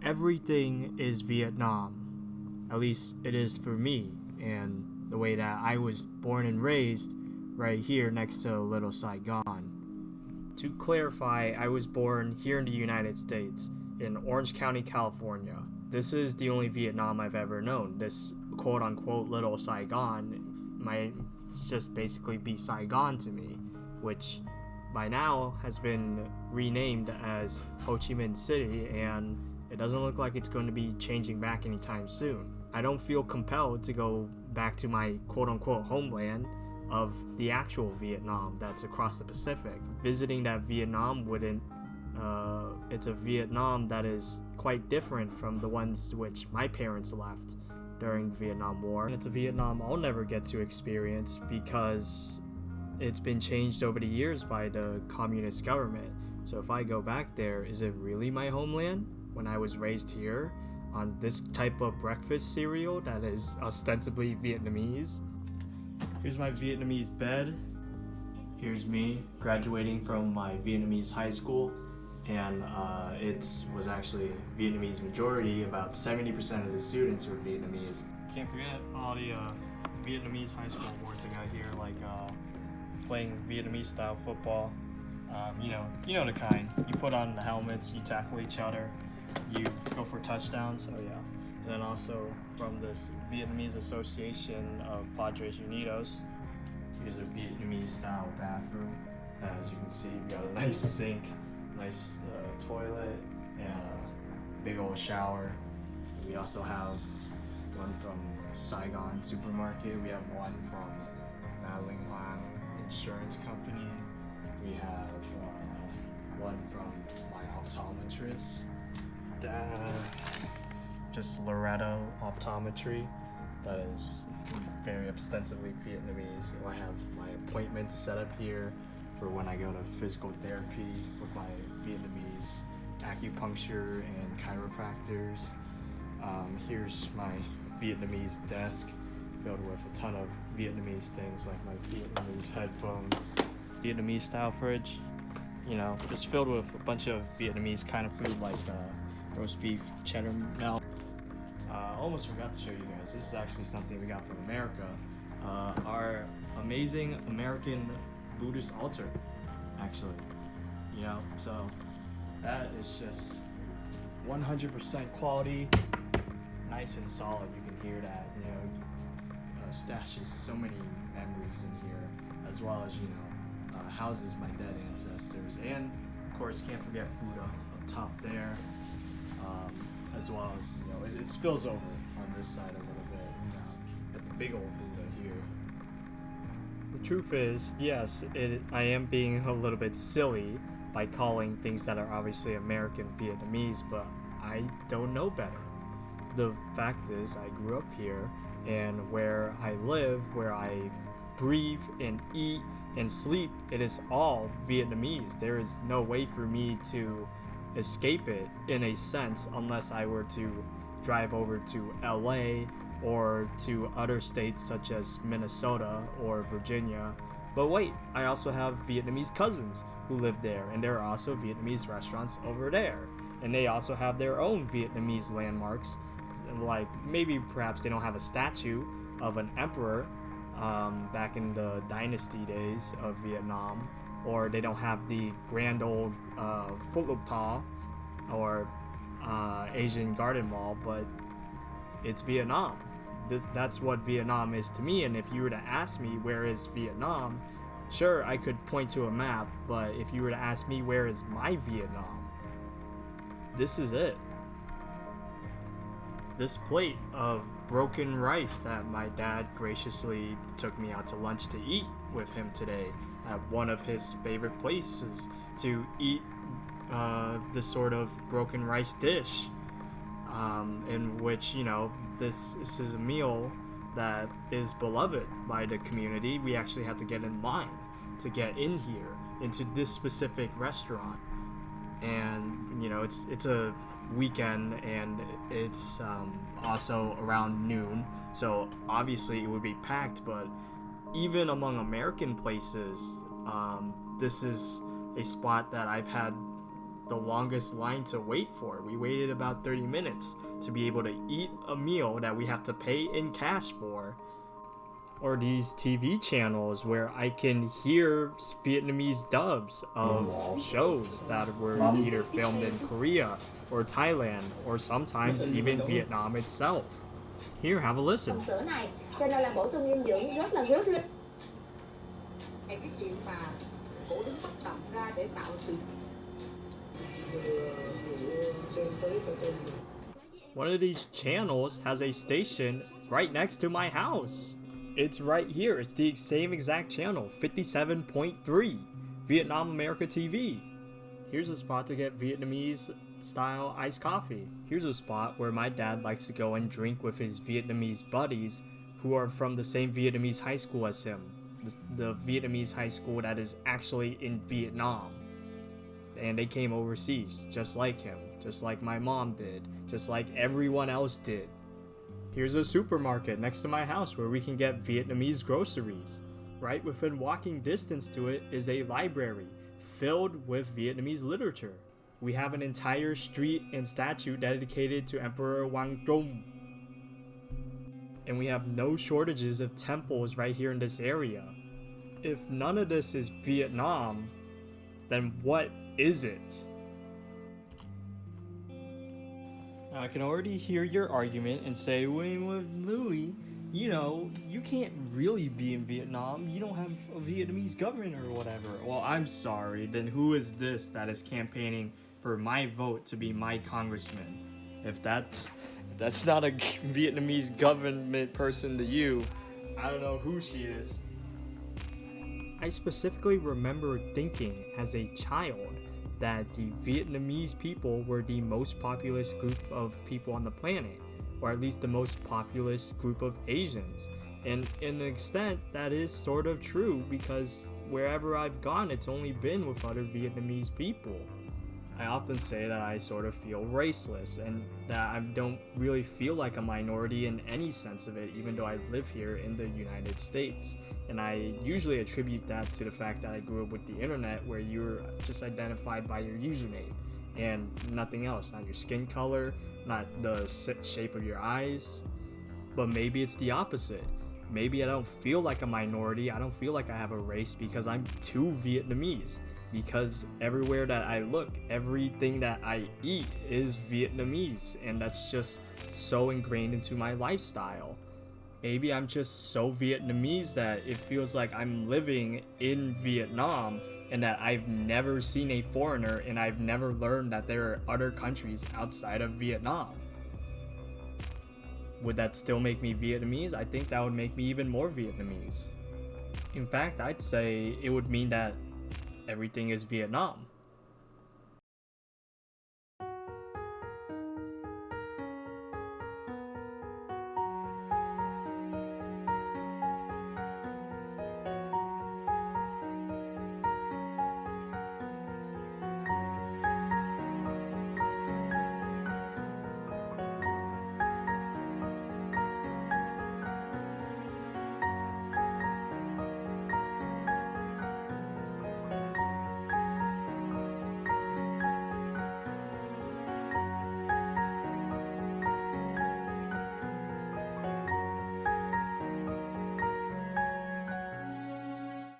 Everything is Vietnam. At least it is for me, and the way that I was born and raised right here next to Little Saigon. To clarify, I was born here in the United States, in Orange County, California. This is the only Vietnam I've ever known. This quote-unquote Little Saigon might just basically be Saigon to me, which by now has been renamed as Ho Chi Minh City, and it doesn't look like it's going to be changing back anytime soon. I don't feel compelled to go back to my quote-unquote homeland of the actual Vietnam that's across the Pacific. Visiting that Vietnam wouldn't, it's a Vietnam that is quite different from the ones which my parents left during the Vietnam War. And it's a Vietnam I'll never get to experience because it's been changed over the years by the communist government. So if I go back there, is it really my homeland? When I was raised here on this type of breakfast cereal that is ostensibly Vietnamese. Here's my Vietnamese bed. Here's me graduating from my Vietnamese high school, and it was actually Vietnamese majority. About 70% of the students were Vietnamese. Can't forget all the Vietnamese high school awards I got here, like playing Vietnamese style football. You know the kind. You put on the helmets, you tackle each other, you go for touchdowns. Oh yeah. And then also from this Vietnamese Association of Padres Unidos. Here's a Vietnamese style bathroom. As you can see, we got a nice sink, nice toilet, and a big old shower. We also have one from Saigon Supermarket. We have one from Madeline Wang Insurance Company. We have one from my optometrist. Just Loretto Optometry. That is very ostensibly Vietnamese. I have my appointments set up here for when I go to physical therapy with my Vietnamese acupuncture and chiropractors. Here's my Vietnamese desk filled with a ton of Vietnamese things like my Vietnamese headphones, Vietnamese style fridge, just filled with a bunch of Vietnamese kind of food like roast beef, cheddar melt. Almost forgot to show you guys. This is actually something we got from America. Our amazing American Buddhist altar, actually. So that is just 100% quality, nice and solid. You can hear that. Stashes so many memories in here, as well as houses my dead ancestors, and of course can't forget Buddha up top there, as well as it spills over on this side a little bit at the big old Buddha here. The truth is, yes, I am being a little bit silly by calling things that are obviously American Vietnamese, but I don't know better. The fact is, I grew up here, and where I live, where I breathe and eat and sleep, it is all Vietnamese. There is no way for me to escape it in a sense unless I were to drive over to LA or to other states such as Minnesota or Virginia. But wait, I also have Vietnamese cousins who live there, and there are also Vietnamese restaurants over there, and they also have their own Vietnamese landmarks. Like maybe perhaps they don't have a statue of an emperor back in the dynasty days of Vietnam, or they don't have the grand old Phut Lop Tha or Asian Garden Mall, but it's Vietnam. That's what Vietnam is to me. And if you were to ask me where is Vietnam, sure, I could point to a map, but if you were to ask me where is my Vietnam, this is it. This plate of broken rice that my dad graciously took me out to lunch to eat with him today at one of his favorite places to eat this sort of broken rice dish, in which this is a meal that is beloved by the community. We actually have to get in line to get in here into this specific restaurant. And you know, it's a weekend, and it's also around noon, so obviously it would be packed. But even among American places, this is a spot that I've had the longest line to wait for. We waited about 30 minutes to be able to eat a meal that we have to pay in cash for. Or these TV channels where I can hear Vietnamese dubs of shows that were either filmed in Korea or Thailand, or sometimes even Vietnam itself. Here, have a listen. Cho nên là bổ sung dinh dưỡng rất là good luôn. Cái chuyện mà cổ đứng bất động ra để tạo sự One of these channels has a station right next to my house. It's right here. It's the same exact channel, 57.3, Vietnam America TV. Here's a spot to get Vietnamese style iced coffee. Here's a spot where my dad likes to go and drink with his Vietnamese buddies who are from the same Vietnamese high school as him. The Vietnamese high school that is actually in Vietnam. And they came overseas, just like him, just like my mom did, just like everyone else did. Here's a supermarket next to my house where we can get Vietnamese groceries. Right within walking distance to it is a library filled with Vietnamese literature. We have an entire street and statue dedicated to Emperor Quang Trung. And we have no shortages of temples right here in this area. If none of this is Vietnam, then what is it? I can already hear your argument and say, well, Louis, you know, you can't really be in Vietnam. You don't have a Vietnamese government or whatever. Well, I'm sorry. Then who is this that is campaigning for my vote to be my congressman? If that's not a Vietnamese government person to you, I don't know who she is. I specifically remember thinking as a child that the Vietnamese people were the most populous group of people on the planet, or at least the most populous group of Asians. And in an extent, that is sort of true, because wherever I've gone, it's only been with other Vietnamese people. I often say that I sort of feel raceless, and that I don't really feel like a minority in any sense of it, even though I live here in the United States. And I usually attribute that to the fact that I grew up with the internet, where you're just identified by your username and nothing else, not your skin color, not the shape of your eyes. But maybe it's the opposite. Maybe I don't feel like a minority, I don't feel like I have a race, because I'm too Vietnamese. Because everywhere that I look, everything that I eat is Vietnamese, and that's just so ingrained into my lifestyle. Maybe I'm just so Vietnamese that it feels like I'm living in Vietnam, and that I've never seen a foreigner, and I've never learned that there are other countries outside of Vietnam. Would that still make me Vietnamese? I think that would make me even more Vietnamese. In fact, I'd say it would mean that everything is Vietnam.